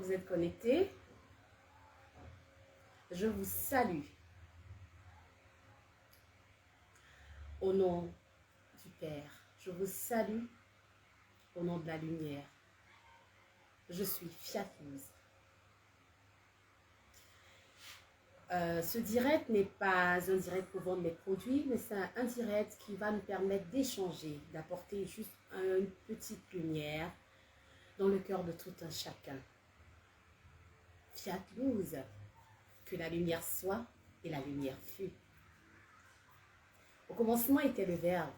vous êtes connectés. Je vous salue. Au nom du Père, je vous salue au nom de la lumière. Je suis Fiatlouz. Ce direct n'est pas un direct pour vendre mes produits, mais c'est un direct qui va nous permettre d'échanger, d'apporter juste une petite lumière dans le cœur de tout un chacun. Fiatlouz, que la lumière soit et la lumière fut. Au commencement était le Verbe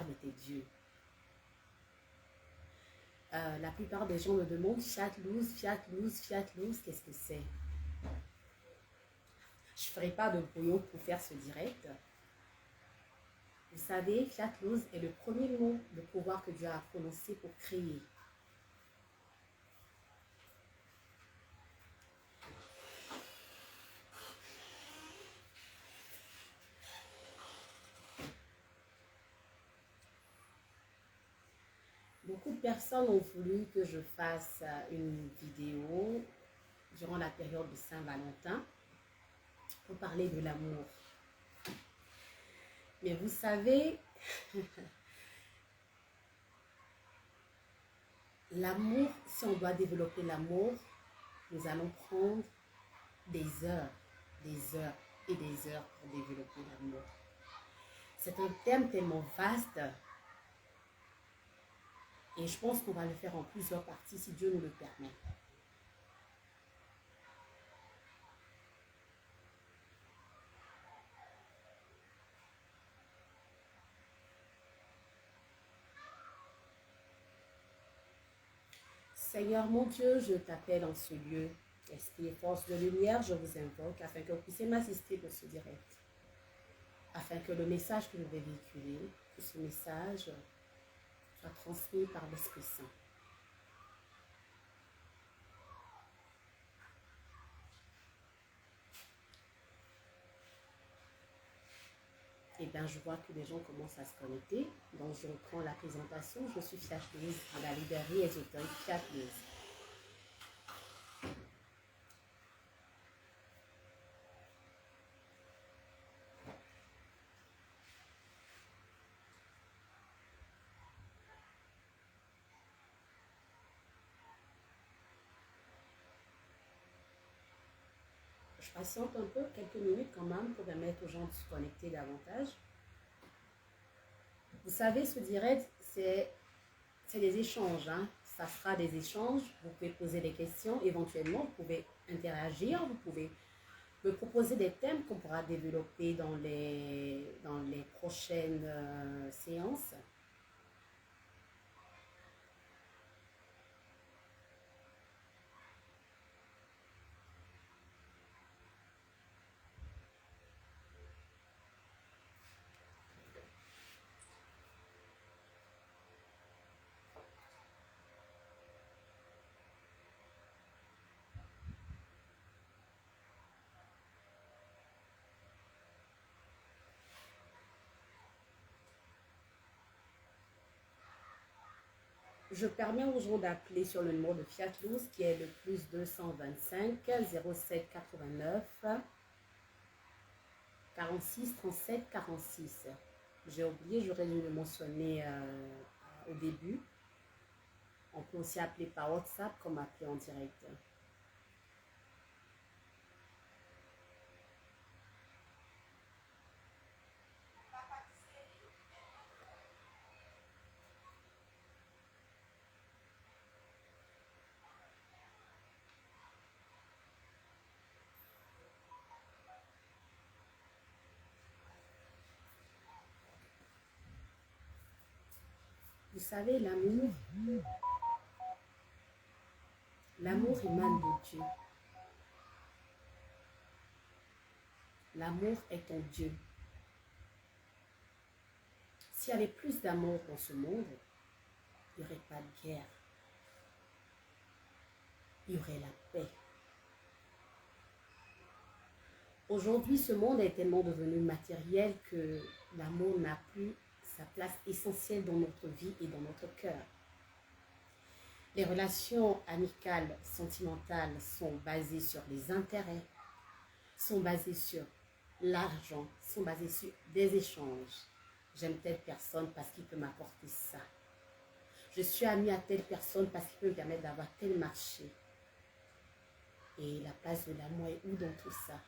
était Dieu. La plupart des gens me demandent Fiatlouz, Fiatlouz, Fiatlouz, qu'est-ce que c'est? Je ne ferai pas de brouillon pour faire ce direct. Vous savez, Fiatlouz est le premier mot de pouvoir que Dieu a prononcé pour créer. Beaucoup de personnes ont voulu que je fasse une vidéo durant la période de Saint-Valentin pour parler de l'amour. Mais vous savez, l'amour, si on doit développer l'amour, nous allons prendre des heures et des heures pour développer l'amour. C'est un thème tellement vaste et je pense qu'on va le faire en plusieurs parties si Dieu nous le permet. Seigneur mon Dieu, je t'appelle en ce lieu. Esprit et force de lumière, je vous invoque afin que vous puissiez m'assister pour ce direct. Afin que le message que je vais véhiculer, que ce message soit transmis par l'Esprit Saint. Et bien, je vois que les gens commencent à se connecter. Donc, je reprends la présentation. Je suis Fiatlouz à la librairie ésotérique Fiatlouz. Je patiente un peu, quelques minutes quand même, pour permettre aux gens de se connecter davantage. Vous savez, ce direct, c'est des échanges. Hein. Ça sera des échanges. Vous pouvez poser des questions. Éventuellement, vous pouvez interagir. Vous pouvez me proposer des thèmes qu'on pourra développer dans les prochaines séances. Je permets aux gens d'appeler sur le numéro de Fiatlouz qui est le plus 225 07 89 46 37 46. J'ai oublié, j'aurais dû le mentionner au début. On peut aussi appeler par WhatsApp comme appeler en direct. Vous savez, l'amour émane de Dieu. L'amour est en Dieu. S'il y avait plus d'amour dans ce monde, il n'y aurait pas de guerre. Il y aurait la paix. Aujourd'hui, ce monde est tellement devenu matériel que l'amour n'a plus sa place essentielle dans notre vie et dans notre cœur. Les relations amicales, sentimentales sont basées sur les intérêts, sont basées sur l'argent, sont basées sur des échanges. J'aime telle personne parce qu'il peut m'apporter ça. Je suis amie à telle personne parce qu'il peut me permettre d'avoir tel marché. Et la place de l'amour est où dans tout ça?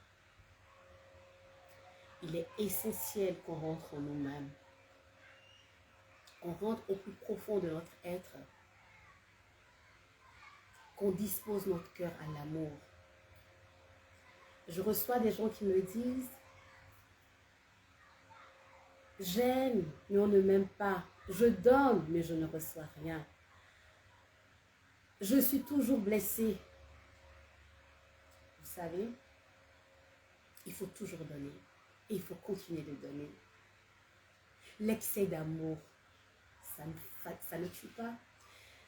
Il est essentiel qu'on rentre en nous-mêmes. Qu'on rentre au plus profond de notre être. Qu'on dispose notre cœur à l'amour. Je reçois des gens qui me disent « J'aime, mais on ne m'aime pas. Je donne, mais je ne reçois rien. Je suis toujours blessée. » Vous savez, il faut toujours donner. Et il faut continuer de donner. L'excès d'amour, ça ne tue pas.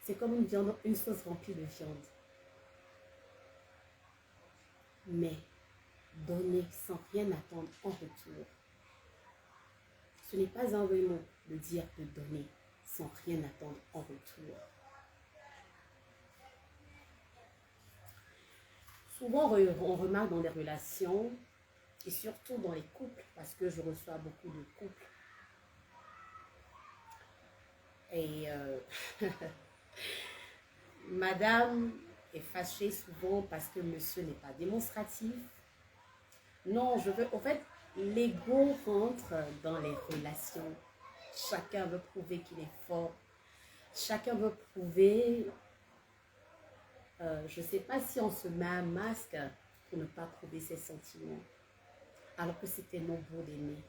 C'est comme une sauce remplie de viande. Mais donner sans rien attendre en retour. Ce n'est pas un vrai mot de dire de donner sans rien attendre en retour. Souvent, on remarque dans les relations, et surtout dans les couples, parce que je reçois beaucoup de couples. Et madame est fâchée souvent parce que monsieur n'est pas démonstratif. Non, je veux... En fait, l'ego rentre dans les relations. Chacun veut prouver qu'il est fort. Chacun veut prouver... je ne sais pas si on se met un masque pour ne pas prouver ses sentiments. Alors que c'est tellement beau d'aimer.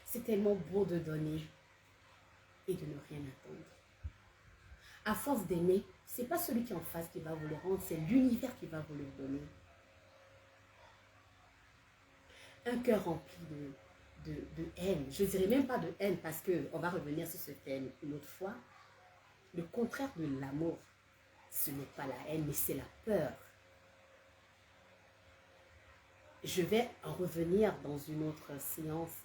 C'est tellement beau de donner et de ne rien attendre. À force d'aimer, ce n'est pas celui qui est en face qui va vous le rendre, c'est l'univers qui va vous le donner. Un cœur rempli de haine, je ne dirais même pas de haine parce qu'on va revenir sur ce thème une autre fois. Le contraire de l'amour, ce n'est pas la haine, mais c'est la peur. Je vais en revenir dans une autre séance.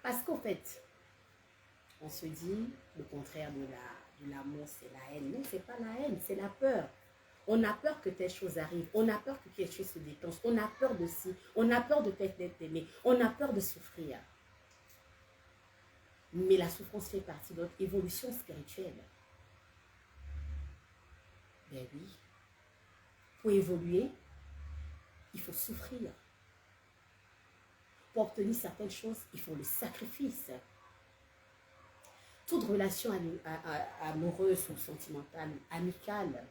Parce qu'en fait, on se dit, le contraire de l'amour, c'est la haine. Non, ce n'est pas la haine, c'est la peur. On a peur que telle chose arrive. On a peur que quelque chose se déclenche. On a peur de ci. On a peur de d'être aimé. On a peur de souffrir. Mais la souffrance fait partie de notre évolution spirituelle. Ben oui. Pour évoluer, il faut souffrir. Pour obtenir certaines choses, il faut le sacrifice. Toute relation amoureuse ou sentimentale, amicale,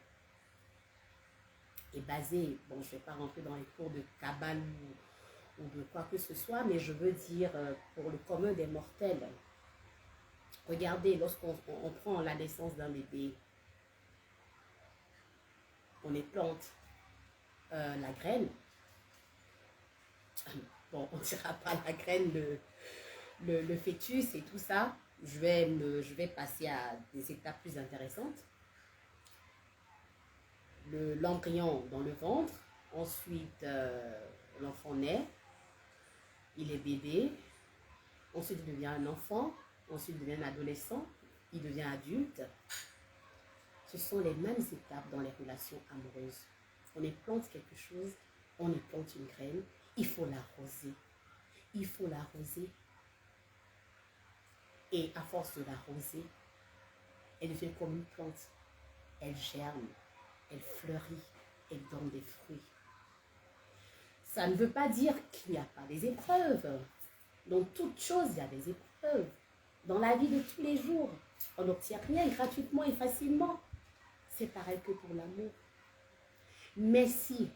est basée, bon, je ne vais pas rentrer dans les cours de Kabbale ou de quoi que ce soit, mais je veux dire pour le commun des mortels. Regardez, lorsqu'on prend la naissance d'un bébé, on plante la graine. Bon, on ne dira pas la graine, le fœtus et tout ça. Je vais passer à des étapes plus intéressantes. L'embryon dans le ventre, ensuite l'enfant naît, il est bébé, ensuite il devient un enfant, ensuite il devient un adolescent, il devient adulte. Ce sont les mêmes étapes dans les relations amoureuses. On plante quelque chose, on plante une graine, il faut l'arroser. Il faut l'arroser. Et à force de l'arroser, elle devient comme une plante. Elle germe, elle fleurit, elle donne des fruits. Ça ne veut pas dire qu'il n'y a pas des épreuves. Dans toute chose, il y a des épreuves. Dans la vie de tous les jours, on n'obtient rien gratuitement et facilement. C'est pareil que pour l'amour. Mais si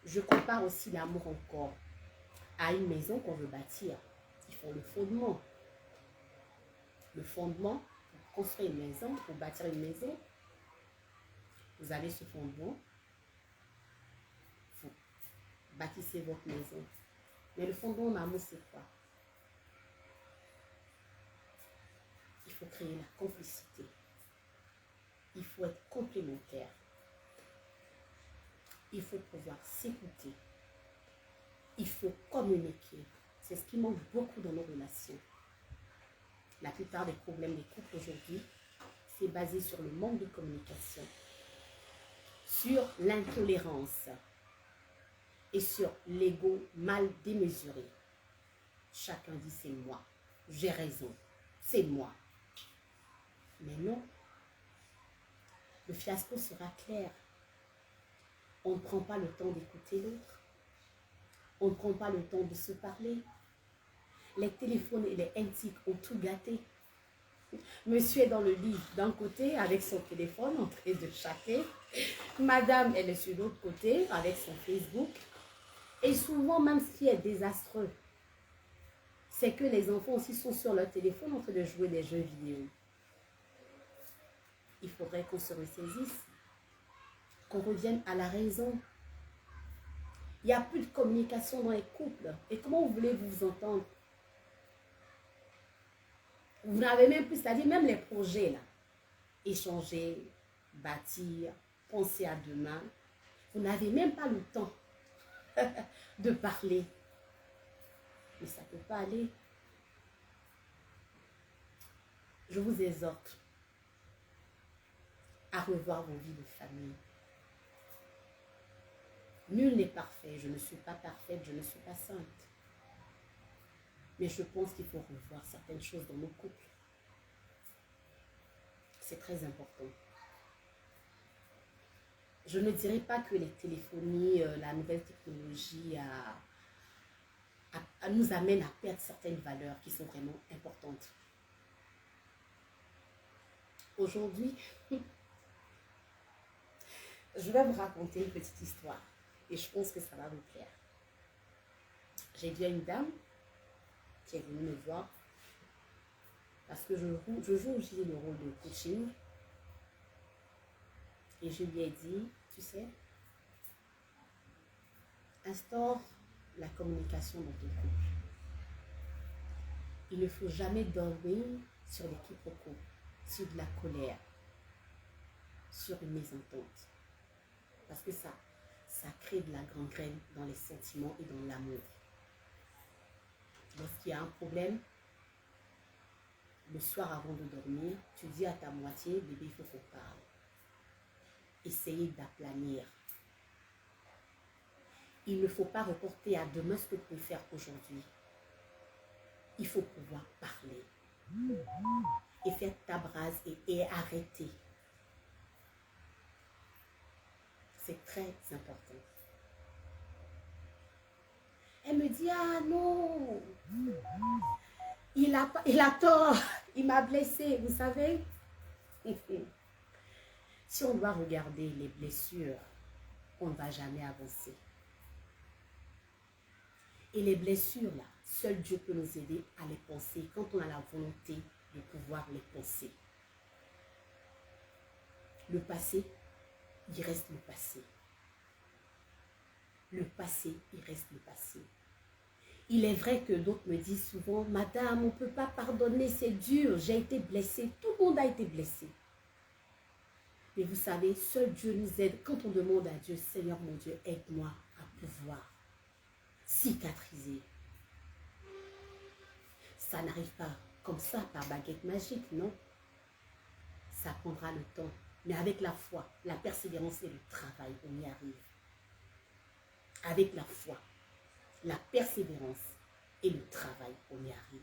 je compare aussi l'amour encore à une maison qu'on veut bâtir, il faut le fondement. Le fondement, pour construire une maison, pour bâtir une maison, vous avez ce fondement, vous bâtissez votre maison. Mais le fondement en amour, c'est quoi? Il faut créer la complicité. Il faut être complémentaire. Il faut pouvoir s'écouter. Il faut communiquer. C'est ce qui manque beaucoup dans nos relations. La plupart des problèmes des couples aujourd'hui c'est basé sur le manque de communication, sur l'intolérance et sur l'ego mal démesuré. Chacun dit c'est moi, j'ai raison, c'est moi. Mais non, le fiasco sera clair. On ne prend pas le temps d'écouter l'autre. On ne prend pas le temps de se parler. Les téléphones et les antiques ont tout gâté. Monsieur est dans le lit d'un côté avec son téléphone en train de chatter. Madame, elle est sur l'autre côté avec son Facebook. Et souvent, même ce qui est désastreux, c'est que les enfants aussi sont sur leur téléphone en train de jouer des jeux vidéo. Il faudrait qu'on se ressaisisse, qu'on revienne à la raison. Il n'y a plus de communication dans les couples. Et comment vous voulez vous entendre? Vous n'avez même plus, c'est-à-dire même les projets là, échanger, bâtir, penser à demain, vous n'avez même pas le temps de parler. Mais ça ne peut pas aller. Je vous exhorte à revoir vos vies de famille. Nul n'est parfait, je ne suis pas parfaite, je ne suis pas sainte. Mais je pense qu'il faut revoir certaines choses dans nos couples. C'est très important. Je ne dirais pas que les téléphonies, la nouvelle technologie nous amène à perdre certaines valeurs qui sont vraiment importantes. Aujourd'hui, je vais vous raconter une petite histoire et je pense que ça va vous plaire. J'ai dit à une dame qui est venue me voir parce que je joue aussi le rôle de coaching et je lui ai dit, tu sais, instaure la communication dans ton couple. Il ne faut jamais dormir sur des quiproquos, sur de la colère, sur une mésentente. Parce que ça crée de la gangrène dans les sentiments et dans l'amour. Lorsqu'il y a un problème, le soir avant de dormir, tu dis à ta moitié, bébé, il faut qu'on parle. Essayez d'aplanir. Il ne faut pas reporter à demain ce que tu peux faire aujourd'hui. Il faut pouvoir parler. Et faire table rase et arrêter. C'est très important. Elle me dit, ah non, il a tort, il m'a blessé, vous savez. Si on doit regarder les blessures, on ne va jamais avancer. Et les blessures, là, seul Dieu peut nous aider à les penser quand on a la volonté de pouvoir les penser. Le passé, il reste le passé. Le passé, il reste le passé. Il est vrai que d'autres me disent souvent, madame, on ne peut pas pardonner, c'est dur, j'ai été blessée. Tout le monde a été blessé. Mais vous savez, seul Dieu nous aide quand on demande à Dieu, Seigneur mon Dieu, aide-moi à pouvoir cicatriser. Ça n'arrive pas comme ça, par baguette magique, non. Ça prendra le temps. Mais avec la foi, la persévérance et le travail, on y arrive. Avec la foi, la persévérance et le travail, on y arrive.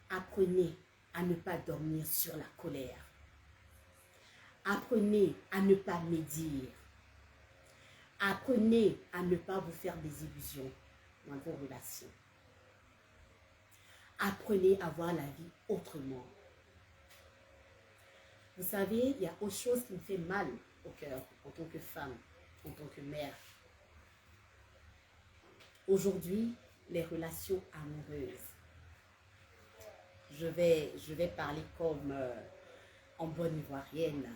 Apprenez à ne pas dormir sur la colère. Apprenez à ne pas médire. Apprenez à ne pas vous faire des illusions dans vos relations. Apprenez à voir la vie autrement. Vous savez, il y a autre chose qui me fait mal au cœur en tant que femme, en tant que mère. Aujourd'hui, les relations amoureuses. Je vais parler comme en bonne ivoirienne.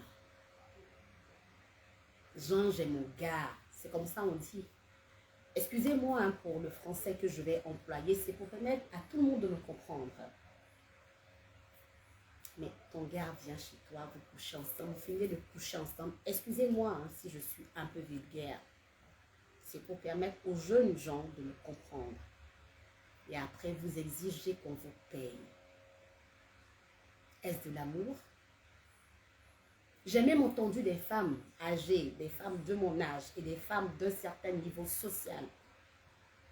Jean, j'ai mon gars. C'est comme ça on dit. Excusez-moi hein, pour le français que je vais employer. C'est pour permettre à tout le monde de me comprendre. Mais ton gars vient chez toi, vous couchez ensemble, vous finissez de coucher ensemble. Excusez-moi hein, si je suis un peu vulgaire. C'est pour permettre aux jeunes gens de me comprendre. Et après, vous exigez qu'on vous paye. Est-ce de l'amour? J'ai même entendu des femmes âgées, des femmes de mon âge et des femmes d'un certain niveau social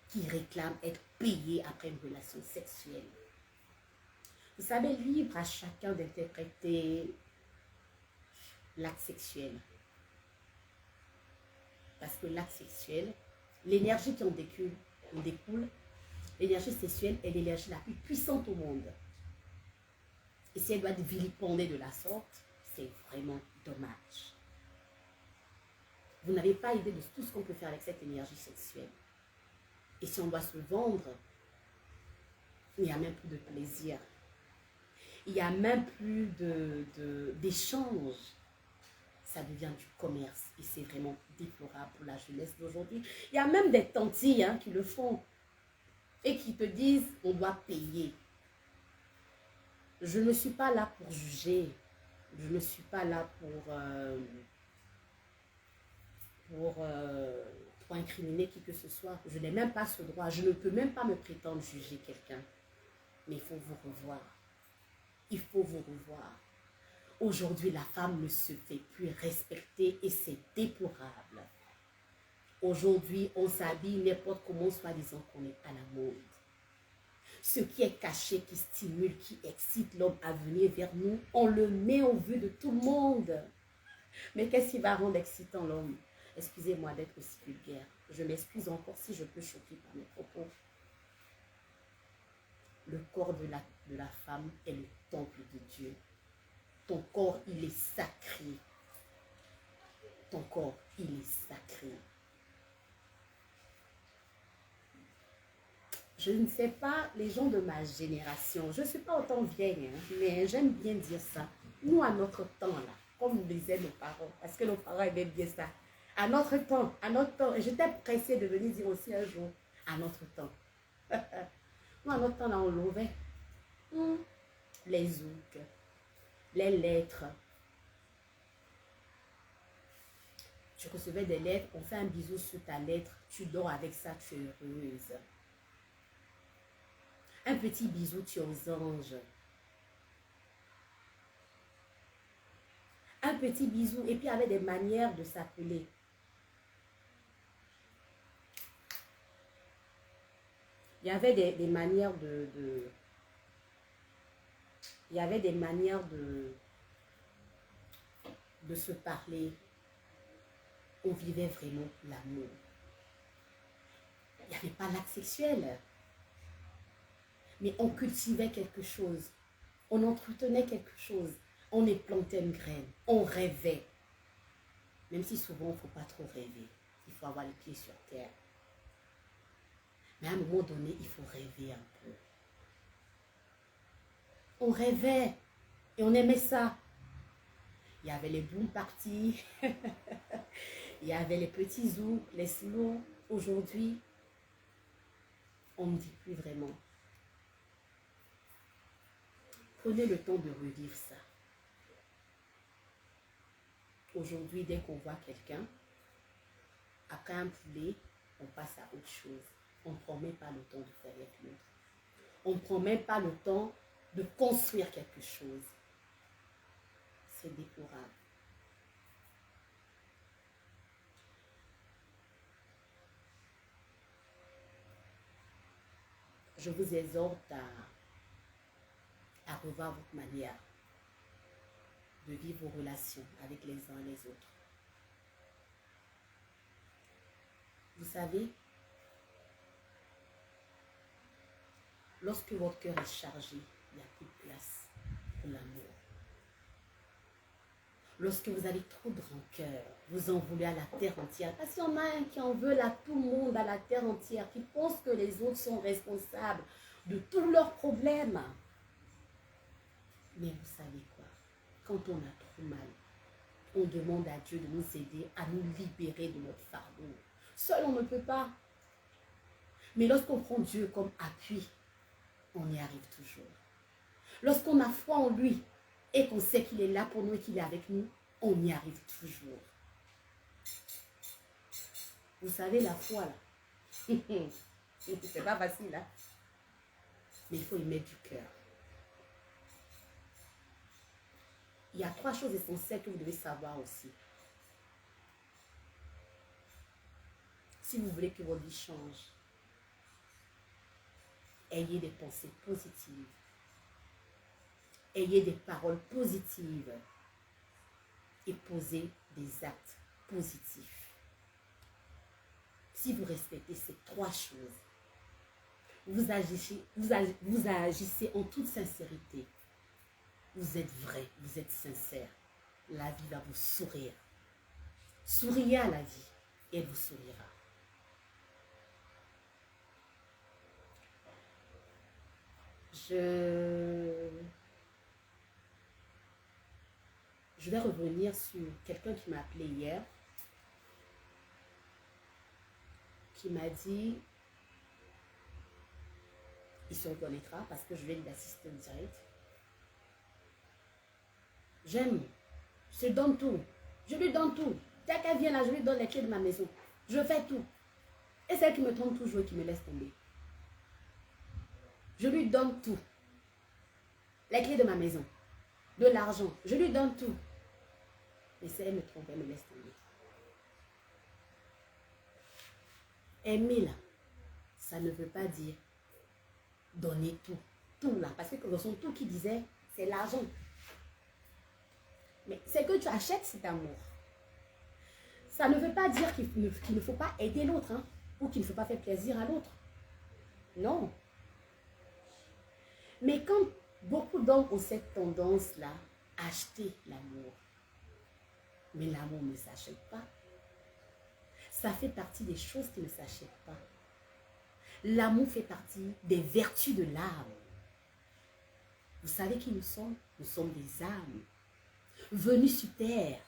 qui réclament être payées après une relation sexuelle. Vous savez, libre à chacun d'interpréter l'acte sexuel. Parce que l'acte sexuel, l'énergie qui en découle, l'énergie sexuelle est l'énergie la plus puissante au monde. Et si elle doit être vilipendée de la sorte, c'est vraiment dommage. Vous n'avez pas idée de tout ce qu'on peut faire avec cette énergie sexuelle. Et si on doit se vendre, il n'y a même plus de plaisir. Il n'y a même plus d'échange. Ça devient du commerce. Et c'est vraiment déplorable pour la jeunesse d'aujourd'hui. Il y a même des tantilles qui le font. Et qui te disent, on doit payer. Je ne suis pas là pour juger. Je ne suis pas là pour incriminer qui que ce soit. Je n'ai même pas ce droit. Je ne peux même pas me prétendre juger quelqu'un. Mais il faut vous revoir. Il faut vous revoir. Aujourd'hui, la femme ne se fait plus respecter et c'est déplorable. Aujourd'hui, on s'habille n'importe comment, soi-disant qu'on est à la mode. Ce qui est caché, qui stimule, qui excite l'homme à venir vers nous, on le met au vu de tout le monde. Mais qu'est-ce qui va rendre excitant l'homme? Excusez-moi d'être aussi vulgaire. Je m'excuse encore si je peux choquer par mes propos. Le corps de la femme est le temple de Dieu. Ton corps, il est sacré. Ton corps, il est sacré. Je ne sais pas, les gens de ma génération, je ne suis pas autant vieille, mais j'aime bien dire ça. Nous, à notre temps, là, comme nous disaient nos parents, parce que nos parents aimaient bien ça. À notre temps, et j'étais pressée de venir dire aussi un jour, à notre temps. Nous, à notre temps, là, on louait les zouks, les lettres. Tu recevais des lettres, on fait un bisou sur ta lettre, tu dors avec ça, tu es heureuse. Un petit bisou, tu es aux anges. Un petit bisou, et puis il y avait des manières de s'appeler. Il y avait des manières il y avait des manières de se parler. On vivait vraiment l'amour. Il n'y avait pas l'acte sexuel. Mais on cultivait quelque chose. On entretenait quelque chose. On plantait une graine. On rêvait. Même si souvent, il ne faut pas trop rêver. Il faut avoir les pieds sur terre. Mais à un moment donné, il faut rêver un peu. On rêvait et on aimait ça. Il y avait les boom parties, il y avait les petits zoos, les slows. Aujourd'hui, on ne dit plus vraiment. Prenez le temps de revivre ça. Aujourd'hui, dès qu'on voit quelqu'un, après un poulet, on passe à autre chose. On ne prend même pas le temps de faire avec l'autre. On ne prend même pas le temps de construire quelque chose. C'est déplorable. Je vous exhorte à revoir votre manière de vivre vos relations avec les uns et les autres. Vous savez, lorsque votre cœur est chargé, il n'y a plus de place pour l'amour. Lorsque vous avez trop de rancœur, vous en voulez à la terre entière. Parce qu'il y en a un qui en veut à tout le monde, à la terre entière, qui pense que les autres sont responsables de tous leurs problèmes. Mais vous savez quoi? Quand on a trop mal, on demande à Dieu de nous aider à nous libérer de notre fardeau. Seul, on ne peut pas. Mais lorsqu'on prend Dieu comme appui, on y arrive toujours. Lorsqu'on a foi en lui et qu'on sait qu'il est là pour nous et qu'il est avec nous, on y arrive toujours. Vous savez, la foi, là, c'est pas facile, hein? Mais il faut y mettre du cœur. il y a 3 choses essentielles que vous devez savoir aussi. Si vous voulez que votre vie change, ayez des pensées positives. Ayez des paroles positives. Et posez des actes positifs. Si vous respectez ces 3 choses, vous agissez en toute sincérité. Vous êtes vrai, vous êtes sincère. La vie va vous sourire. Souriez à la vie et elle vous sourira. Je vais revenir sur quelqu'un qui m'a appelé hier, qui m'a dit, il se reconnaîtra parce que je vais l'assister en direct. J'aime, je donne tout, je lui donne tout. Dès qu'elle vient là, je lui donne les clés de ma maison. Je fais tout. Et c'est elle qui me trompe toujours et qui me laisse tomber. Je lui donne tout. Les clés de ma maison, de l'argent, je lui donne tout. Mais si elle me trompe, elle me laisse tomber. Aimer là, ça ne veut pas dire donner tout. Tout là, parce que dans son tout qui disait, c'est l'argent. Mais c'est que tu achètes cet amour. Ça ne veut pas dire qu'il ne faut pas aider l'autre, hein, ou qu'il ne faut pas faire plaisir à l'autre. Non. Mais quand beaucoup d'hommes ont cette tendance-là, acheter l'amour. Mais l'amour ne s'achète pas. Ça fait partie des choses qui ne s'achètent pas. L'amour fait partie des vertus de l'âme. Vous savez qui nous sommes? Nous sommes des âmes venues sur terre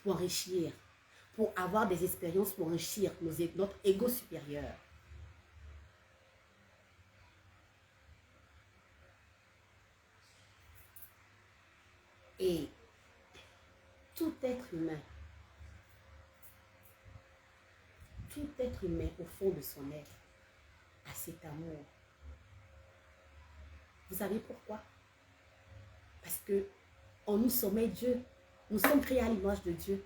pour enrichir, pour avoir des expériences, pour enrichir notre ego supérieur. Et tout être humain au fond de son être a cet amour. Vous savez pourquoi? Parce que en nous sommeille Dieu. Nous sommes créés à l'image de Dieu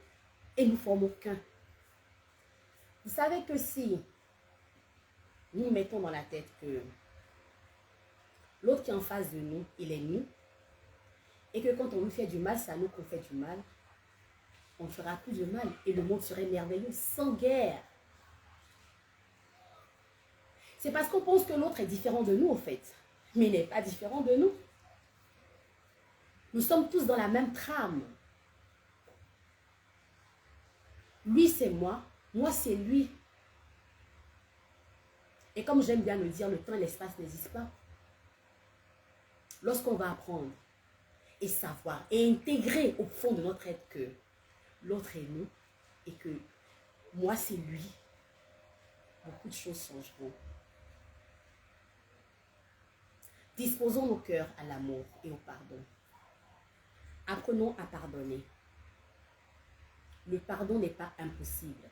et nous formons qu'un. Vous savez que si nous mettons dans la tête que l'autre qui est en face de nous, il est nous, et que quand on nous fait du mal, c'est à nous qu'on fait du mal, on ne fera plus de mal et le monde serait merveilleux, sans guerre. C'est parce qu'on pense que l'autre est différent de nous, en fait. Mais il n'est pas différent de nous. Nous sommes tous dans la même trame. Lui, c'est moi c'est lui. Et comme j'aime bien le dire, le temps et l'espace n'existent pas. Lorsqu'on va apprendre et savoir et intégrer au fond de notre être que l'autre est nous et que moi, c'est lui, beaucoup de choses changeront. Disposons nos cœurs à l'amour et au pardon. Apprenons à pardonner. Le pardon n'est pas impossible.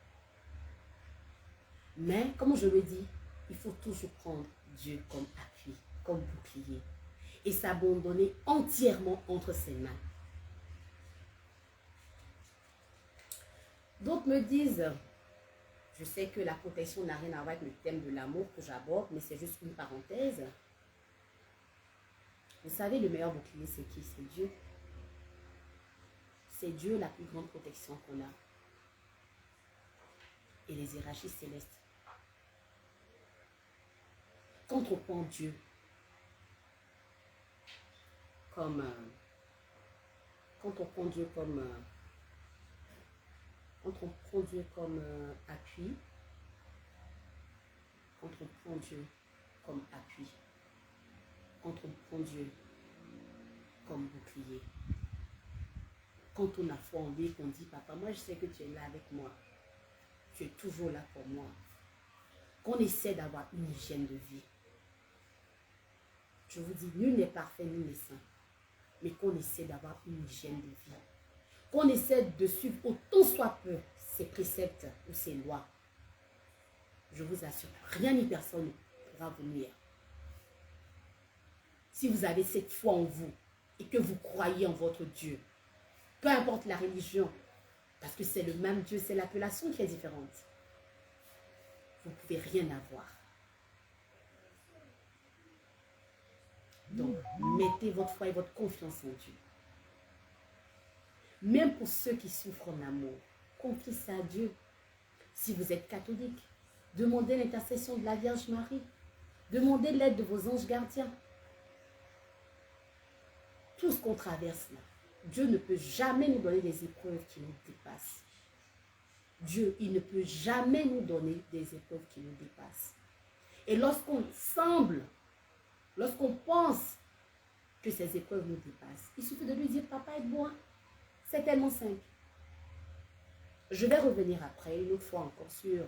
Mais, comme je le dis, il faut toujours prendre Dieu comme appui, comme bouclier et s'abandonner entièrement entre ses mains. D'autres me disent, je sais que la protection n'a rien à voir avec le thème de l'amour que j'aborde, mais c'est juste une parenthèse. Vous savez, le meilleur bouclier, c'est qui? C'est Dieu. C'est Dieu la plus grande protection qu'on a. Et les hiérarchies célestes. Quand on prend Dieu comme appui, quand on prend Dieu comme appui, quand on prend Dieu comme bouclier, quand on a foi en lui, qu'on dit, papa, moi je sais que tu es là avec moi, tu es toujours là pour moi, qu'on essaie d'avoir une hygiène de vie. Je vous dis, nul n'est parfait, nul n'est saint, mais qu'on essaie d'avoir une hygiène de vie, qu'on essaie de suivre autant soit peu ses préceptes ou ses lois. Je vous assure, rien ni personne ne pourra vous nuire. si vous avez cette foi en vous et que vous croyez en votre Dieu, peu importe la religion, parce que c'est le même Dieu, c'est l'appellation qui est différente, vous ne pouvez rien avoir. Donc, mettez votre foi et votre confiance en Dieu. Même pour ceux qui souffrent en amour, confiez ça à Dieu. Si vous êtes catholique, demandez l'intercession de la Vierge Marie. Demandez l'aide de vos anges gardiens. Tout ce qu'on traverse là, Dieu ne peut jamais nous donner des épreuves qui nous dépassent. Dieu, il ne peut jamais nous donner des épreuves qui nous dépassent. Et lorsqu'on pense que ces épreuves nous dépassent, il suffit de lui dire, papa, aide-moi. C'est tellement simple. Je vais revenir après, une autre fois encore, sur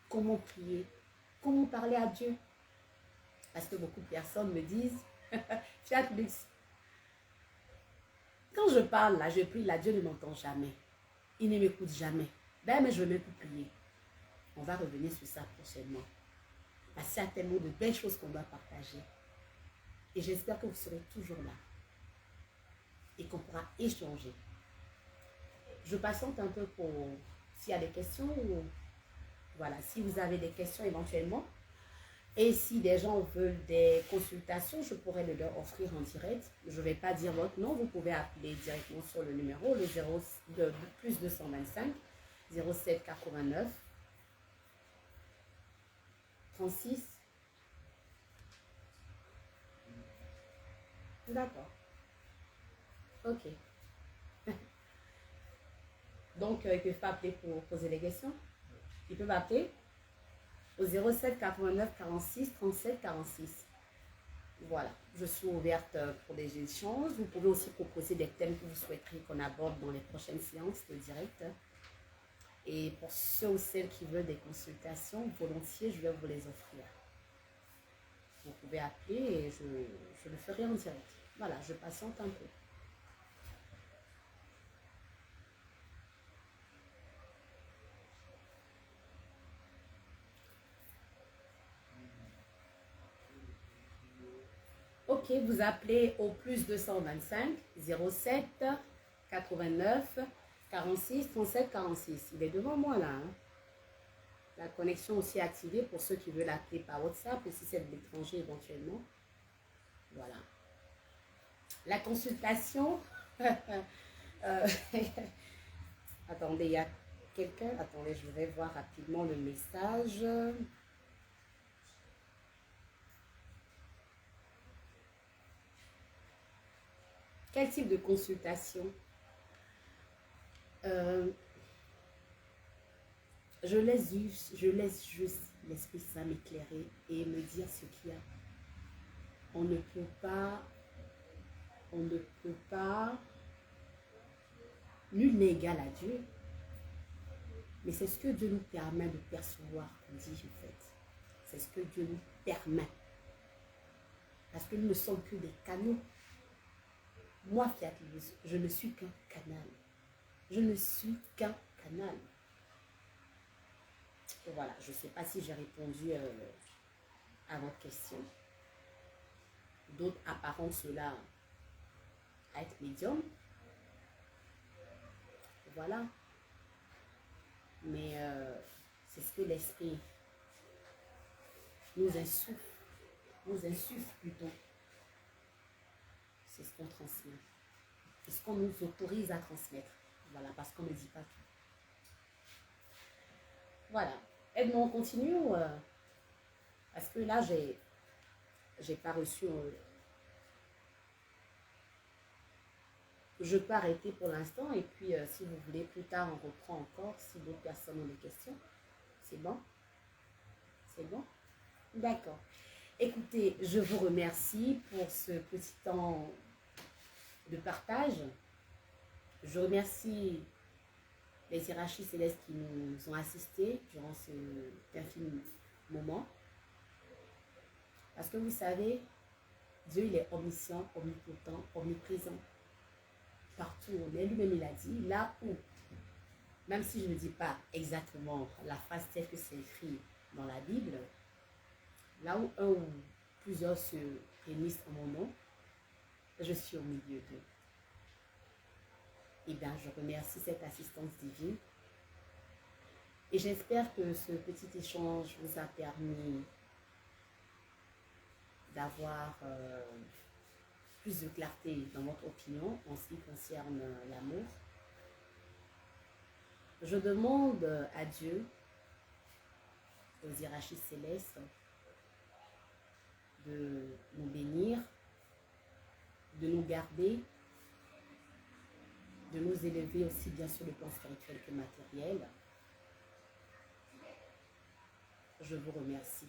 comment prier, comment parler à Dieu. Parce que beaucoup de personnes me disent, Fiat Lux, quand je parle là, je prie là, Dieu ne m'entend jamais. Il ne m'écoute jamais. Ben, mais je veux même plus prier. On va revenir sur ça prochainement. Parce qu'il y a tellement de belles choses qu'on doit partager. Et j'espère que vous serez toujours là. Et qu'on pourra échanger. Je patiente un peu pour s'il y a des questions. Ou, voilà, si vous avez des questions éventuellement. Et si des gens veulent des consultations, je pourrais le leur offrir en direct. Je ne vais pas dire votre nom. Vous pouvez appeler directement sur le numéro, le 0 de plus 225 07 89 36. D'accord. Ok. Donc, ils peuvent pas appeler pour poser des questions. Ils peuvent appeler au 07 89 46 37 46. Voilà, je suis ouverte pour des échanges. Vous pouvez aussi proposer des thèmes que vous souhaiteriez qu'on aborde dans les prochaines séances de direct. Et pour ceux ou celles qui veulent des consultations, volontiers, je vais vous les offrir. Vous pouvez appeler et je le ferai en direct. Voilà, je patiente un peu. Ok, vous appelez au plus 225 07 89 46 37 46. Il est devant moi là. Hein. La connexion aussi activée pour ceux qui veulent appeler par WhatsApp et si c'est de l'étranger éventuellement. Voilà. La consultation. Attendez, il y a quelqu'un. Attendez, je vais voir rapidement le message. Quel type de consultation? Je laisse juste l'Esprit Saint m'éclairer et me dire ce qu'il y a. On ne peut pas, nul n'est égal à Dieu. Mais c'est ce que Dieu nous permet de percevoir, comme dit en fait. C'est ce que Dieu nous permet. Parce que nous ne sommes que des canaux. Moi, Fiat Lux, je ne suis qu'un canal. Je ne suis qu'un canal. Et voilà, je ne sais pas si j'ai répondu à votre question. D'autres apparentent cela à être médium. Voilà. Mais c'est ce que l'esprit nous insuffle plutôt. C'est ce qu'on transmet. C'est ce qu'on nous autorise à transmettre. Voilà, parce qu'on ne dit pas tout. Voilà. Aide-moi, on continue ou, parce que là, j'ai pas reçu... je peux arrêter pour l'instant et puis si vous voulez, plus tard, on reprend encore si d'autres personnes ont des questions. C'est bon? C'est bon? D'accord. Écoutez, je vous remercie pour ce petit temps de partage. Je remercie les hiérarchies célestes qui nous ont assistés durant cet infini moment. Parce que vous savez, Dieu, il est omniscient, omnipotent, omniprésent. Partout on est, lui-même il a dit, là où, même si je ne dis pas exactement la phrase telle que c'est écrit dans la Bible, là où un ou plusieurs se réunissent en mon nom, je suis au milieu d'eux. Eh bien, je remercie cette assistance divine et j'espère que ce petit échange vous a permis d'avoir plus de clarté dans votre opinion en ce qui concerne l'amour. Je demande à Dieu, aux hiérarchies célestes, de nous bénir, de nous garder, de nous élever aussi bien sur le plan spirituel que matériel. Je vous remercie.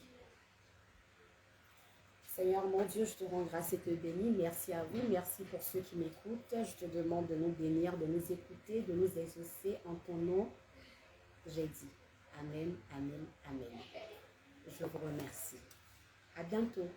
Seigneur mon Dieu, je te rends grâce et te bénis. Merci à vous, merci pour ceux qui m'écoutent. Je te demande de nous bénir, de nous écouter, de nous exaucer en ton nom. J'ai dit Amen, Amen, Amen. Je vous remercie. À bientôt.